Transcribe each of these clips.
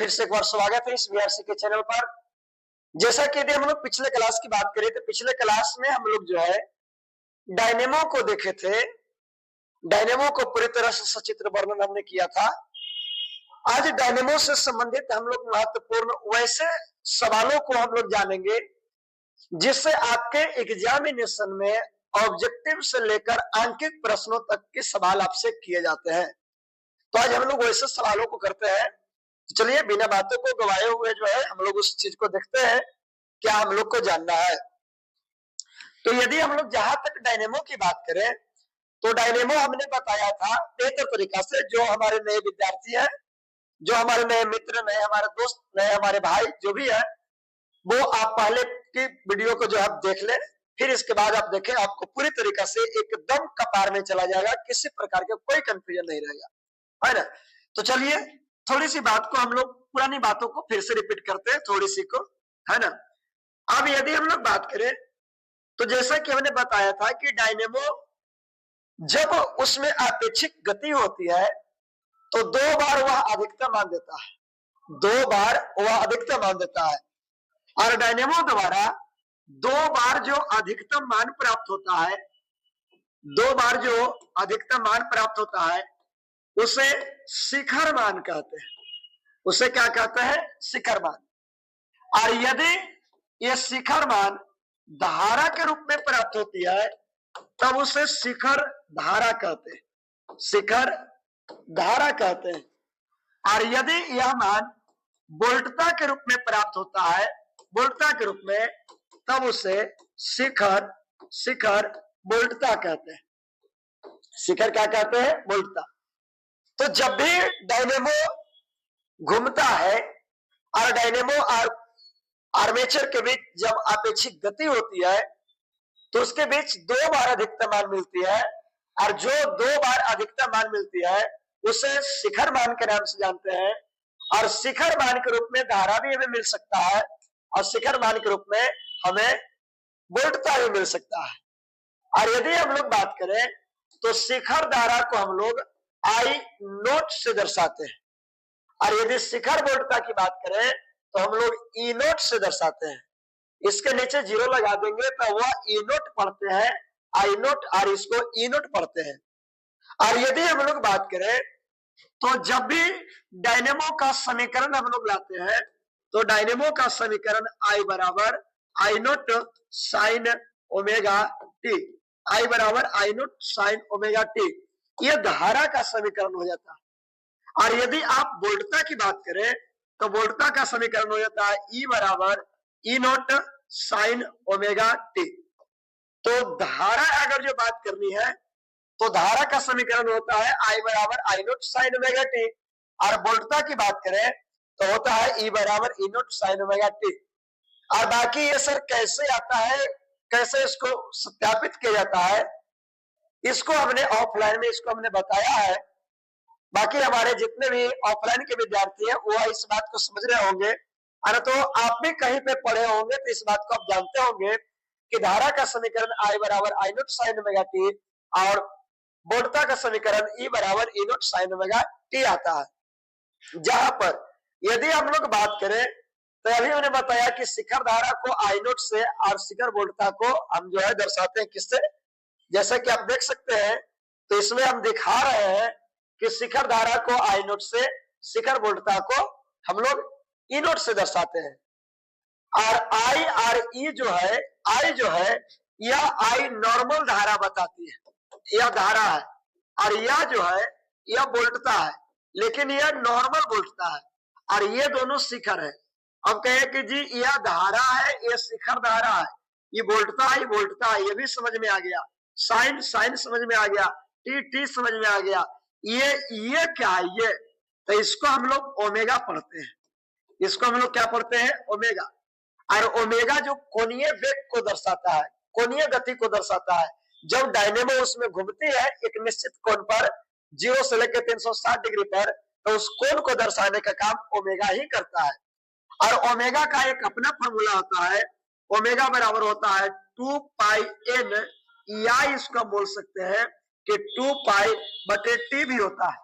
फिर से एक बार स्वागत है इस वीआरसी के चैनल पर। जैसा कि यदि हम लोग पिछले क्लास की बात करें तो पिछले क्लास में हम लोग जो है डायनेमो को देखे थे। डायनेमो को पूरी तरह से सचित्र वर्णन हमने किया था। आज डायनेमो से संबंधित हम लोग महत्वपूर्ण वैसे सवालों को हम लोग जानेंगे जिससे आपके एग्जामिनेशन में ऑब्जेक्टिव से लेकर आंकिक प्रश्नों तक के सवाल आपसे किए जाते हैं। तो आज हम लोग वैसे सवालों को करते हैं। चलिए बिना बातों को गवाए हुए जो है हम लोग उस चीज को देखते हैं क्या हम लोग को जानना है। तो यदि हम लोग जहां तक डायनेमो की बात करें तो डायनेमो हमने बताया था बेहतर तरीका से। जो हमारे नए विद्यार्थी हैं, जो हमारे नए मित्र, नए हमारे दोस्त, नए हमारे भाई जो भी है, वो आप पहले की वीडियो को जो आप देख ले, फिर इसके बाद आप देखें, आपको पूरी तरीका से एकदम कपार में चला जाएगा, किसी प्रकार का कोई कंफ्यूजन नहीं रहेगा, है ना। तो चलिए थोड़ी सी बात को हम लोग पुरानी बातों को फिर से रिपीट करते हैं, थोड़ी सी को, है ना। अब यदि हम लोग बात करें तो जैसा कि हमने बताया था कि डायनेमो जब उसमें अपेक्षित गति होती है तो 2 बार वह अधिकतम मान देता है, 2 बार वह अधिकतम मान देता है। और डायनेमो द्वारा 2 बार जो अधिकतम मान प्राप्त होता है, 2 बार जो अधिकतम मान प्राप्त होता है उसे शिखर मान कहते हैं। उसे क्या कहते हैं? शिखर मान। और यदि ये शिखर मान धारा के रूप में प्राप्त होती है तब उसे शिखर धारा कहते हैं, शिखर धारा कहते हैं। और यदि यह मान वोल्टता के रूप में प्राप्त होता है, वोल्टता के रूप में, तब उसे शिखर वोल्टता कहते हैं। शिखर क्या कहते हैं? वोल्टता। तो जब भी डायनेमो घूमता है और डायनेमो और आर्मेचर के बीच जब अपेक्षित गति होती है तो उसके बीच 2 बार अधिकतम मान मिलती है। और जो 2 बार अधिकतम मान मिलती है उसे शिखर मान के नाम से जानते हैं। और शिखर मान के रूप में धारा भी हमें मिल सकता है और शिखर मान के रूप में हमें वोल्टता भी मिल सकता है। और यदि हम लोग बात करें तो शिखर धारा को हम लोग आई नोट से दर्शाते हैं। और यदि शिखर वोल्टता की बात करें तो हम लोग ई नोट से दर्शाते हैं। इसके नीचे 0 लगा देंगे तो वह ई नोट पढ़ते हैं, आई नोट, और इसको ई नोट पढ़ते हैं। और यदि हम लोग बात करें तो जब भी डायनेमो का समीकरण हम लोग लाते हैं तो डायनेमो का समीकरण आई बराबर आई नोट साइन ओमेगा टी, आई बराबर आई नोट साइन ओमेगा टी, यह धारा का समीकरण हो जाता है। और यदि आप वोल्टता की बात करें तो वोल्टता का समीकरण हो जाता है ई बराबर ई नोट साइन ओमेगा टी। तो धारा अगर जो बात करनी है तो धारा का समीकरण होता है आई बराबर आई नोट साइन ओमेगा टी। और वोल्टता की बात करें तो होता है ई बराबर ई नोट साइन ओमेगा टी। और बाकी ये सर कैसे आता है, कैसे इसको सत्यापित किया जाता है, इसको हमने ऑफलाइन में इसको हमने बताया है। बाकी हमारे जितने भी ऑफलाइन के विद्यार्थी हैं वो इस बात को समझ रहे होंगे। अरे तो आप भी कहीं पे पढ़े होंगे तो इस बात को आप जानते होंगे कि धारा का समीकरण आई बराबर आई नोट साइन ओमेगा टी और वोल्टता का समीकरण ई बराबर ई नोट साइन ओमेगा टी आता है। जहां पर यदि हम लोग बात करें तो अभी मैंने बताया कि शिखर धारा को आई नोट से और शिखर वोल्टता को हम जो है दर्शाते हैं किससे, जैसा कि आप देख सकते हैं। तो इसमें हम दिखा रहे हैं कि शिखर धारा को आई नोट से, शिखर वोल्टता को हम लोग ई नोट से दर्शाते हैं। और आई और ई जो है, आई जो है यह आई नॉर्मल धारा बताती है, यह धारा है। और यह जो है यह वोल्टता है, लेकिन यह नॉर्मल वोल्टता है। और ये दोनों शिखर है। अब कहे कि जी यह धारा है, यह शिखर धारा है, ये वोल्टता है, ये वोल्टता है, ये भी समझ में आ गया। साइन साइन समझ में आ गया, टी टी समझ में आ गया। ये क्या है? ये तो इसको हम लोग ओमेगा पढ़ते हैं। इसको हम लोग क्या पढ़ते हैं? ओमेगा। और ओमेगा जो कोणीय वेग को दर्शाता है, कोणीय गति को दर्शाता है। जब डायनेमो उसमें घूमती है एक निश्चित कोण पर 0 से लेकर 360 डिग्री पर, तो उस कोण को दर्शाने का काम ओमेगा ही करता है। और ओमेगा का एक अपना फॉर्मूला होता है। ओमेगा बराबर होता है 2 पाई एन, या इसको बोल सकते हैं कि 2 पाई बटे टी भी होता है।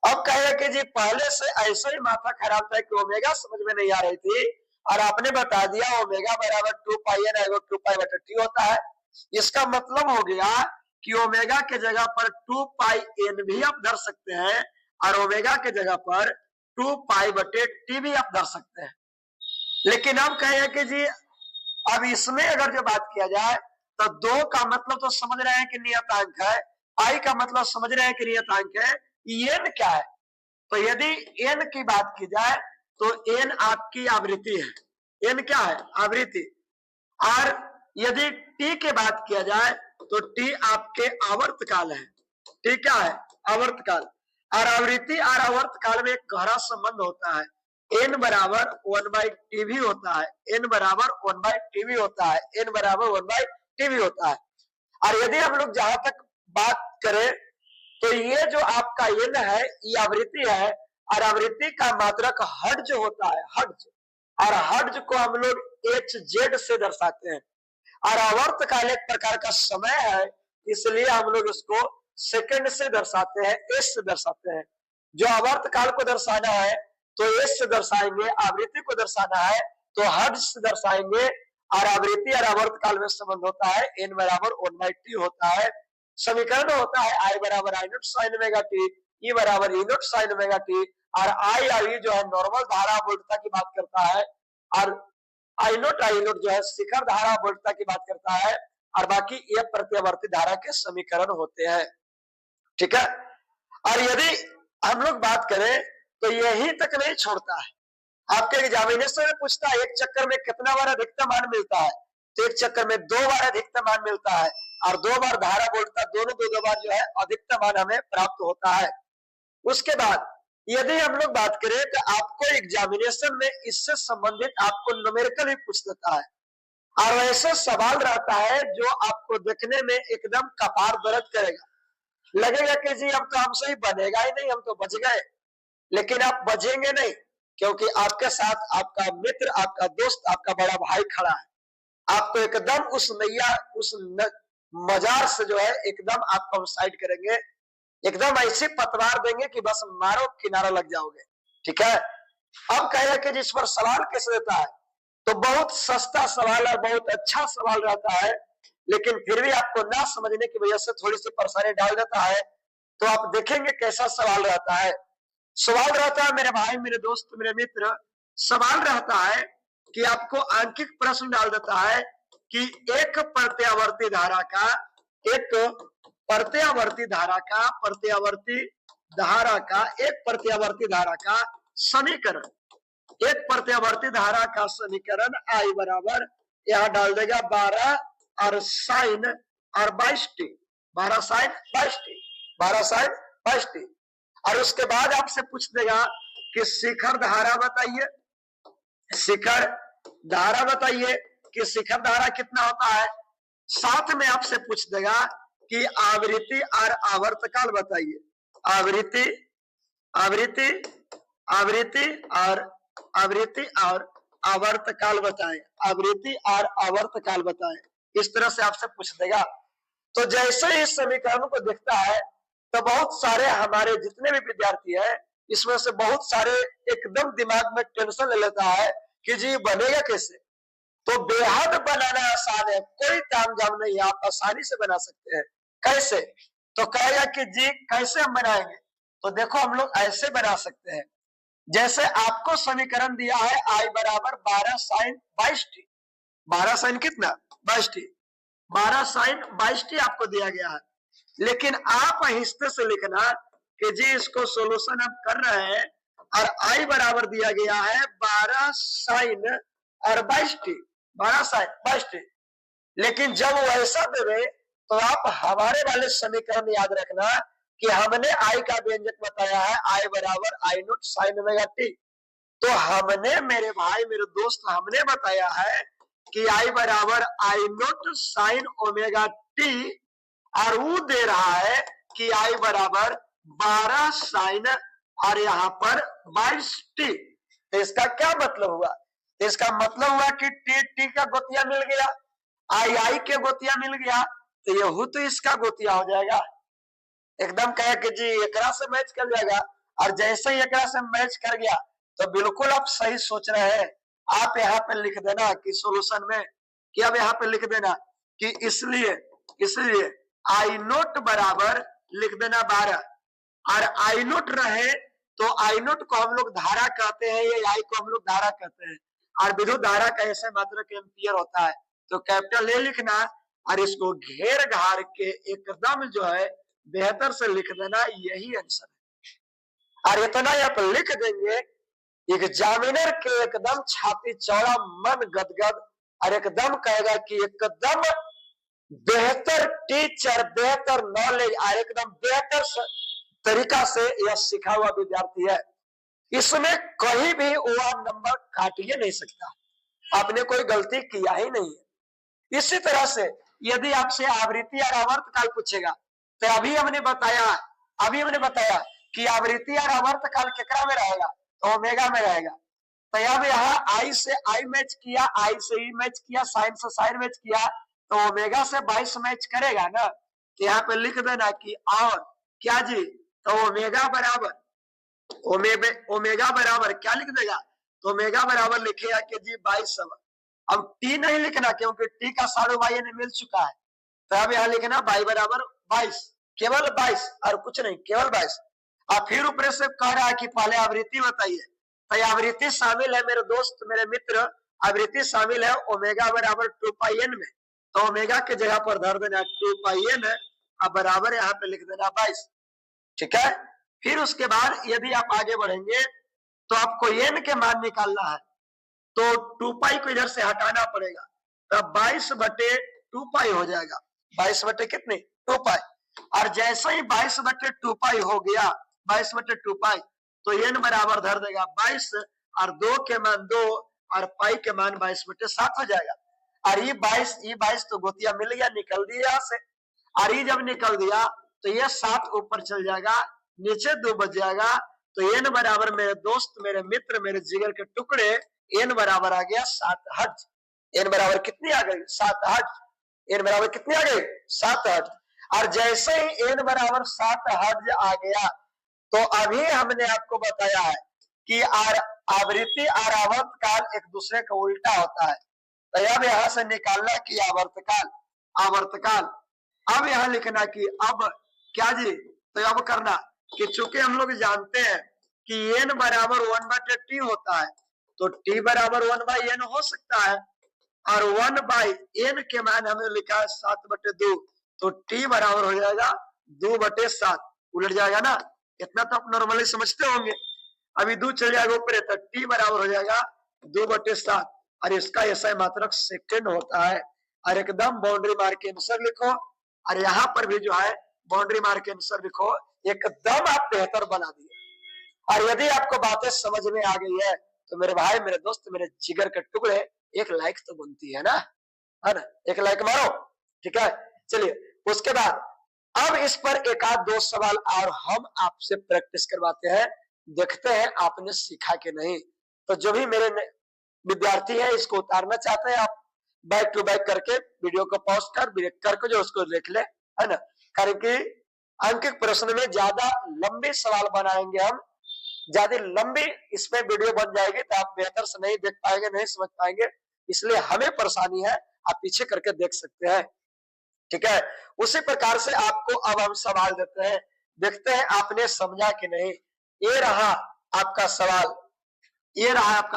अब कहेगा कि जी पहले से ऐसा ही माथा खराब था कि ओमेगा समझ में नहीं आ रही थी और आपने बता दिया ओमेगा बराबर 2 पाई एन 2 पाई/टी होता है। इसका मतलब हो गया कि ओमेगा के जगह पर 2 पाई एन भी आप धर सकते हैं और ओमेगा के जगह पर 2 पाई/टी भी आप धर सकते हैं। लेकिन अब कहेगा कि जी अब इसमें अगर जो बात किया जाए तो 2 का मतलब तो समझ रहे हैं कि नियतांक है, पाई का मतलब समझ रहे हैं कि नियतांक है, एन क्या है? तो यदि एन की बात की जाए तो एन आपकी आवृत्ति है। एन क्या है? आवृत्ति। और यदि टी की बात किया जाए तो टी आपके आवर्तकाल है। टी क्या है? आवर्तकाल। और आवृत्ति और आवर्तकाल में एक गहरा संबंध होता है। एन बराबर 1/टी भी होता है। एन बराबर 1/टी भी होता है। एन बराबर 1/टी भी होता है। और यदि हम लोग जहां तक बात करें तो ये जो आपका एन है ये आवृत्ति है और आवृत्ति का मात्रक हर्ट्ज होता है, हर्ट्ज। और हर्ट्ज को हम लोग एच जेड से दर्शाते हैं। और आवर्तकाल एक प्रकार का समय है, इसलिए हम लोग इसको सेकंड से दर्शाते हैं, एस से दर्शाते हैं। जो आवर्तकाल को दर्शाना है तो एस से दर्शाएंगे, आवृत्ति को दर्शाना है तो हर्ट्ज से दर्शाएंगे। और आवृत्ति और आवर्तकाल में संबंध होता है, एन बराबर 1/टी होता है। समीकरण होता है आई बराबर आई नॉट साइन ओमेगा टी, ई बराबर ई नॉट साइन ओमेगा टी। और आई और ई जो है नॉर्मल धारा वोल्टता की बात करता है और आई नॉट जो है शिखर धारा वोल्टता की बात करता है और बाकी ये प्रत्यावर्ती धारा के समीकरण होते हैं। ठीक है। और यदि हम लोग बात करें तो यही तक नहीं छोड़ता है, आपके एग्जामिनेशन में पूछता है एक चक्कर में कितना बार अधिकतम मान मिलता है, तो एक चक्कर में 2 बार अधिकतम मान मिलता है और 2 बार धारा वोल्टता, दोनों 2 बार जो है अधिकतम मान हमें प्राप्त होता है। उसके बाद यदि हम लोग बात करें तो आपको एग्जामिनेशन में इससे संबंधित आपको न्यूमेरिकल भी पूछ देता है और ऐसे सवाल रहता है जो आपको देखने में एकदम कपार दर्द करेगा, लगेगा कि जी अब तो हमसे ही बनेगा ही नहीं, हम तो बच गए। लेकिन आप बचेंगे नहीं, क्योंकि आपके साथ आपका मित्र, आपका दोस्त, आपका बड़ा भाई खड़ा है। आपको एकदम उस नैया, उस मजार से जो है एकदम आपको हम साइड करेंगे, एकदम ऐसी पतवार देंगे कि बस मारो किनारा लग जाओगे। ठीक है। अब कह रहे कि जिस पर सवाल कैसे देता है, तो बहुत सस्ता सवाल और बहुत अच्छा सवाल रहता है, लेकिन फिर भी आपको ना समझने की वजह से थोड़ी सी परेशानी डाल देता है। तो आप देखेंगे कैसा सवाल रहता है। सवाल रहता है मेरे भाई, मेरे दोस्त, मेरे मित्र, सवाल रहता है कि आपको आंकिक प्रश्न डाल देता है कि एक प्रत्यावर्ती धारा का, एक प्रत्यावर्ती धारा का, एक प्रत्यावर्ती धारा का समीकरण, एक प्रत्यावर्ती धारा का समीकरण आई बराबर यहां डाल देगा 12 और साइन और 22t, 12 sign 22t, 12 sign 22t। और उसके बाद आपसे पूछ देगा कि शिखर धारा बताइए, शिखर धारा बताइए कि शिखर धारा कितना होता है। साथ में आपसे पूछ देगा कि आवृत्ति और आवर्तकाल बताइए, आवृत्ति, आवृत्ति, आवृत्ति और आवर्तकाल बताएं, आवृत्ति और आवर्तकाल बताएं। इस तरह से आपसे पूछ देगा। तो जैसे ही इस समीकरण को देखता है तो बहुत सारे हमारे जितने भी विद्यार्थी हैं इसमें से बहुत सारे एकदम दिमाग में टेंशन ले लेता है कि जी बनेगा कैसे। तो बेहद बनाना आसान है, कोई तामझाम नहीं है, आप आसानी से बना सकते हैं। कैसे? तो कहेगा कि जी कैसे हम बनाएंगे, तो देखो हम लोग ऐसे बना सकते हैं। जैसे आपको समीकरण दिया है आई बराबर 12 साइन 22t, 12 साइन कितना 22t, 12 साइन 22t आपको दिया गया है। लेकिन आप हिस्से से लिखना कि जी इसको सोल्यूशन आप कर रहे हैं और आई बराबर दिया गया है 12 साइन और 22t, 12 साइन 22t। लेकिन जब वैसा देवे तो आप हमारे वाले समीकरण याद रखना कि हमने आई का व्यंजक बताया है आई बराबर आई नॉट साइन ओमेगा टी। तो हमने, मेरे भाई मेरे दोस्त, हमने बताया है कि आई बराबर आई नॉट साइन ओमेगा टी और वो दे रहा है कि आई बराबर 12 साइन और यहाँ पर 22t। तो इसका क्या मतलब हुआ? तो इसका मतलब हुआ कि टी का गोतिया मिल गया, आई के गोतिया मिल गया, तो यहू तो इसका गोतिया हो जाएगा। एकदम कहे कि जी एकरा से मैच कर जाएगा और जैसे ही एक से मैच कर गया तो बिल्कुल आप सही सोच रहे हैं। आप यहाँ पे लिख देना कि सॉल्यूशन में, कि अब यहाँ पे लिख देना कि इसलिए इसलिए आई नोट बराबर लिख देना 12, और आई नोट रहे तो आई नोट को हम लोग धारा कहते हैं, ये आई को हम लोग धारा कहते हैं, और विद्युत धारा का ऐसे मात्रक एम्पियर होता है। तो कैपिटल ए लिखना और इसको घेर घार के एकदम जो है बेहतर से लिख देना, यही आंसर है। और इतना आप लिख देंगे एग्जामिनर के एकदम छाती चौड़ा, मन गदगद, और एकदम कहेगा कि एकदम बेहतर टीचर, बेहतर नॉलेज और एकदम बेहतर तरीका से यह सीखा हुआ विद्यार्थी है, इसमें कहीं भी वह नंबर काट ही नहीं सकता, आपने कोई गलती किया ही नहीं है। इसी तरह से यदि आपसे आवृत्ति और आवर्तकाल पूछेगा तो अभी हमने बताया कि आवृत्ति और आवर्तकाल केकरा में रहेगा, तो ओमेगा में रहेगा। तो अब यहाँ आई से आई मैच किया, आई से ई मैच किया, साइन से साइन मैच किया, तो ओमेगा से 22 मैच करेगा ना। तो यहाँ पे लिख देना कि और क्या जी, तो ओमेगा बराबर क्या लिख देगा, तो ओमेगा बराबर लिखेगा कि जी 22। अब टी नहीं लिखना क्योंकि टी का साढ़े वाई ने मिल चुका है, तो अब यहाँ लिखना वाई बराबर 22, केवल 22 और कुछ नहीं, केवल 22। और फिर ऊपर से कह रहा है कि पहले आवृत्ति बताइए, तो आवृत्ति शामिल है मेरे दोस्त मेरे मित्र, आवृत्ति शामिल है ओमेगा बराबर 2πn में, तो ओमेगा के जगह पर धर देना 2πn और बराबर यहाँ पे लिख देना 22, ठीक है। फिर उसके बाद यदि आप आगे बढ़ेंगे तो आपको n के मान निकालना है, तो 2π को इधर से हटाना पड़ेगा, तब 22/2π हो जाएगा, 22 कितने 2π। और जैसे ही 22/2π हो गया, 22/2π, तो n बराबर धर देगा 22 और 2 के मान 2 और पाई के मान 22/7 हो जाएगा। और ये 22 तो गोतिया मिल गया, निकल दिया यहाँ से, और ये जब निकल दिया तो ये 7 ऊपर चल जाएगा, नीचे 2 बच जाएगा, तो n बराबर मेरे दोस्त मेरे मित्र मेरे जिगर के टुकड़े n बराबर आ गया 7 हर्ट्ज। n बराबर कितनी आ गई 7 हर्ट्ज। n बराबर कितनी आ गई 7 हर्ट्ज। और जैसे ही n बराबर 7 हर्ट्ज आ गया तो अभी हमने आपको बताया है कि आवृत्ति और आवर्तकाल एक दूसरे का उल्टा होता है। तो अब यहाँ से निकालना कि आवर्तकाल अब यहाँ लिखना कि अब क्या जी, तो अब करना कि चूंकि हम लोग जानते हैं कि n बराबर 1/t होता है, तो t बराबर 1/n हो सकता है, और 1/n के मान हमने लिखा है 7/2, तो t बराबर हो जाएगा 2/7, उलट जाएगा ना, इतना तो आप नॉर्मली समझते होंगे। अभी 2 चल जाएगा ऊपर, तो t बराबर हो जाएगा 2/7, और इसका ऐसा मात्रक सेकंड होता है। और एकदम बाउंड्री मार के आंसर लिखो, और यहाँ पर भी जो है बाउंड्री मार के आंसर लिखो, एकदम आप बेहतर बना दिए। और यदि आपको बातें समझ में आ गई है तो मेरे भाई मेरे दोस्त मेरे जिगर के टुकड़े, एक लाइक तो बनती है ना, एक लाइक मारो, ठीक है। चलिए उसके बाद अब इस पर एक आध दो सवाल और हम आपसे प्रैक्टिस करवाते हैं, देखते हैं आपने सीखा कि नहीं। तो जो भी मेरे विद्यार्थी है इसको उतारना चाहते हैं, आप बैक टू बैक करके वीडियो को पॉज कर ब्रेक करके जो उसको देख ले, है ना। कारण कि अंकित प्रश्न में ज्यादा लंबे सवाल बनाएंगे हम, ज्यादा लंबी इसमें वीडियो बन जाएगी तो आप बेहतर से नहीं देख पाएंगे, नहीं समझ पाएंगे, इसलिए हमें परेशानी है, आप पीछे करके देख सकते हैं, ठीक है। उसी प्रकार से आपको अब हम सवाल देते हैं, देखते हैं आपने समझा कि नहीं। ये रहा आपका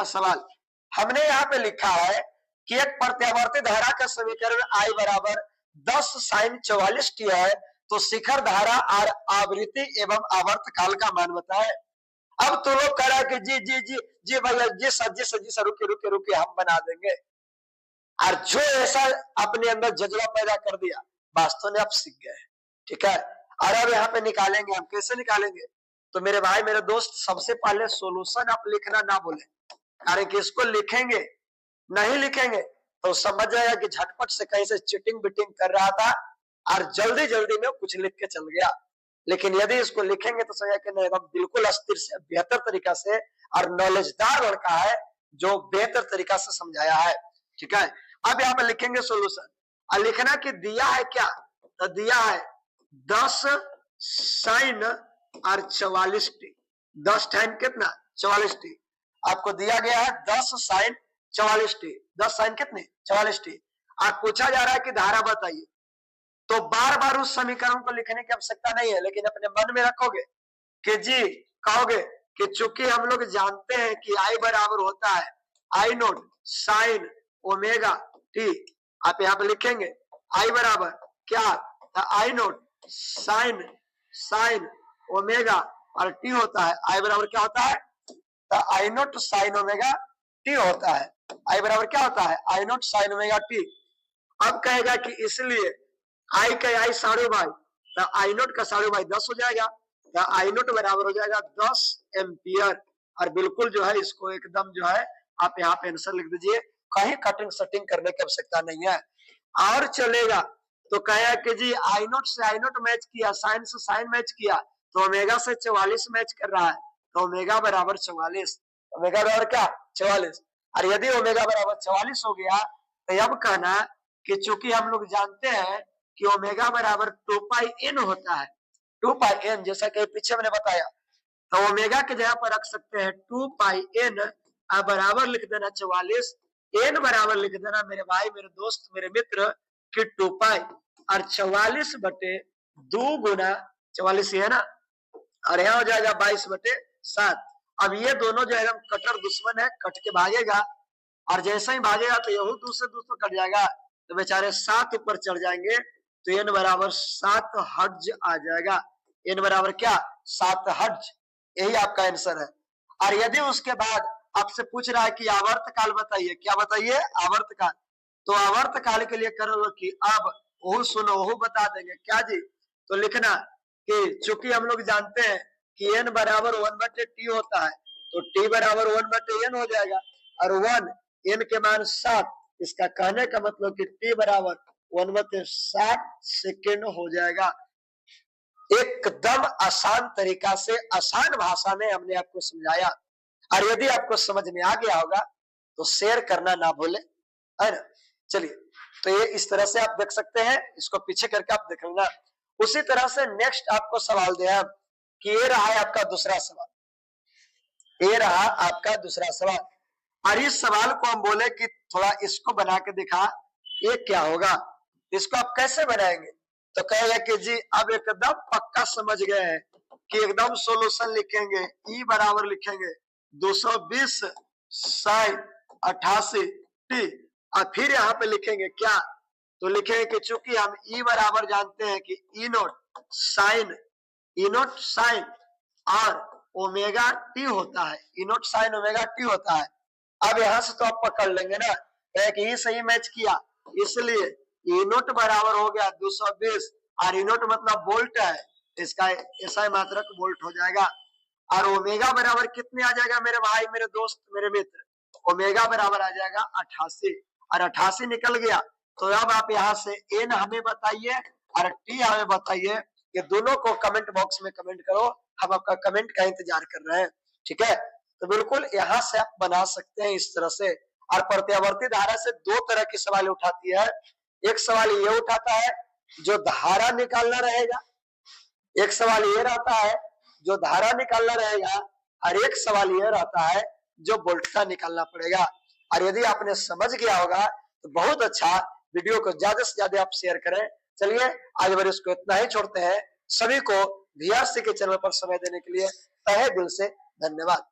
सवाल, हमने यहाँ पे लिखा है कि एक प्रत्यावर्ती धारा का समीकरण I बराबर 10 sin 44t है, तो शिखर धारा और आवृत्ति एवं आवर्तकाल का मान बताए। अब तो लोग कह रहा है कि जी जी जी जी भैया जी सर रुके हम बना देंगे, और जो ऐसा अपने अंदर जज्बा पैदा कर दिया वास्तव में आप सीख गए, ठीक है। और अब यहाँ पे निकालेंगे हम, कैसे निकालेंगे, तो मेरे भाई मेरे दोस्त सबसे पहले सॉल्यूशन आप लिखना ना बोले, कारण कि इसको नहीं लिखेंगे तो समझ जाएगा कि झटपट से कहीं से चीटिंग बिटिंग कर रहा था और जल्दी जल्दी में कुछ लिख के चल गया। लेकिन यदि इसको लिखेंगे तो समझा कि नहीं, एकदम बिल्कुल अस्थिर से बेहतर तरीका से, और नॉलेजदार लड़का है जो बेहतर तरीका से समझाया है, ठीक है। अब यहाँ पे लिखेंगे सॉल्यूशन, और लिखना कि दिया है क्या, तो दिया है 10 sin और 44t, 10 टाइम कितना 44t। आपको दिया गया है 10 साइन 44t। 10 साइन कितने 44t। आप पूछा जा रहा है कि धारा बताइए, तो बार बार उस समीकरण को लिखने की आवश्यकता नहीं है, लेकिन अपने मन में रखोगे कि जी कहोगे कि चूंकि हम लोग जानते हैं कि आई बराबर होता है आई नोट साइन ओमेगा टी। आप यहाँ पे लिखेंगे आई बराबर क्या, आई नोट साइन साइन ओमेगा और टी होता है। आई बराबर क्या होता है, आई नोट साइन ओमेगा टी होता है। आई बराबर क्या होता है, आई नोट साइन ओमेगा टी। अब कहेगा कि इसलिए आई का आई साढ़े बाई, तो आई नोट का साढ़े बाई 10 हो जाएगा, तो आई नोट बराबर हो जाएगा 10 एम्पियर। और बिल्कुल जो है इसको एकदम जो है आप यहाँ पे आंसर लिख दीजिए, कहीं कटिंग सेटिंग करने की आवश्यकता नहीं है। और चलेगा तो कहेगा कि जी आई नोट से आई नोट मैच किया, साइन से साइन मैच किया, तो ओमेगा से 44 मैच कर रहा है, तो ओमेगा बराबर 44। ओमेगा बराबर क्या 44। और यदि ओमेगा बराबर 44 हो गया तो अब कहना कि चूंकि हम लोग जानते हैं कि ओमेगा बराबर 2 पाई एन होता है, 2 पाई एन, जैसा कि पीछे मैंने बताया, तो ओमेगा के जगह पर रख सकते हैं 2 पाई एन, बराबर लिख देना 44, एन बराबर लिख देना मेरे भाई मेरे दोस्त मेरे मित्र कि 2 पाई और 44 बटे 2 गुना 44 है ना, और यहाँ हो जाएगा 22/7। अब ये दोनों जो है कटर दुश्मन है, कट के भागेगा, और जैसे ही भागेगा तो यहू दूसरे दूसरे कट जाएगा, तो बेचारे 7 ऊपर चढ़ जाएंगे, तो एन बराबर 7 हर्ट्ज आ जाएगा। एन बराबर क्या 7 हर्ट्ज, यही आपका आंसर है। और यदि उसके बाद आपसे पूछ रहा है कि आवर्तकाल बताइए, क्या बताइए आवर्तकाल, तो आवर्तकाल के लिए करोगे कि अब वो सुनो वो बता देंगे क्या जी, तो लिखना कि चूंकि हम लोग जानते हैं कि n बराबर 1/t होता है, तो t बराबर 1/n हो जाएगा, और 1 n के मान 7, इसका कहने का मतलब कि t बराबर 1/60 सेकेंड हो जाएगा। एकदम आसान तरीका से आसान भाषा में हमने आपको समझाया, और यदि आपको समझ में आ गया होगा तो शेयर करना ना भूले, है ना। चलिए, तो ये इस तरह से आप देख सकते हैं, इसको पीछे करके आप देख लेना। उसी तरह से नेक्स्ट आपको सवाल दिया कि ये रहा है आपका दूसरा सवाल, ये रहा आपका दूसरा सवाल, और इस सवाल को हम बोले कि थोड़ा इसको बना के दिखा ये क्या होगा, इसको आप कैसे बनाएंगे, तो कहेगा कि जी अब एकदम पक्का समझ गए हैं कि एकदम सोल्यूशन लिखेंगे, ई बराबर लिखेंगे 220 साइन 88 टी, और फिर यहाँ पे लिखेंगे क्या, तो लिखेंगे कि चूंकि हम ई बराबर जानते हैं कि ई नोट साइन और ओमेगा टी होता है, ई नोट साइन ओमेगा टी होता है। अब यहाँ से तो आप पकड़ लेंगे ना कि ई सही मैच किया, इसलिए ई नोट बराबर हो गया 220, और ई नोट मतलब वोल्ट है, इसका ऐसा मात्रक वोल्ट हो जाएगा। और ओमेगा बराबर कितने आ जाएगा मेरे भाई मेरे दोस्त मेरे मित्र, ओमेगा बराबर आ जाएगा 88, और 88 निकल गया, तो अब आप यहाँ से एन हमें बताइए और टी हमें बताइए, ये दोनों को कमेंट बॉक्स में कमेंट करो, हम आपका कमेंट का इंतजार कर रहे हैं, ठीक है। तो बिल्कुल यहाँ से आप बना सकते हैं इस तरह से। और प्रत्यावर्ती धारा से दो तरह की सवाल उठाती है, एक सवाल ये उठाता है जो धारा निकालना रहेगा, एक सवाल ये रहता है जो धारा निकालना रहेगा, और एक सवाल ये रहता है जो वोल्टता निकालना पड़ेगा। और यदि आपने समझ गया होगा तो बहुत अच्छा, वीडियो को ज्यादा से ज्यादा आप शेयर करें। चलिए आज बार इसको इतना ही छोड़ते हैं। सभी को VRC के चैनल पर समय देने के लिए तहे दिल से धन्यवाद।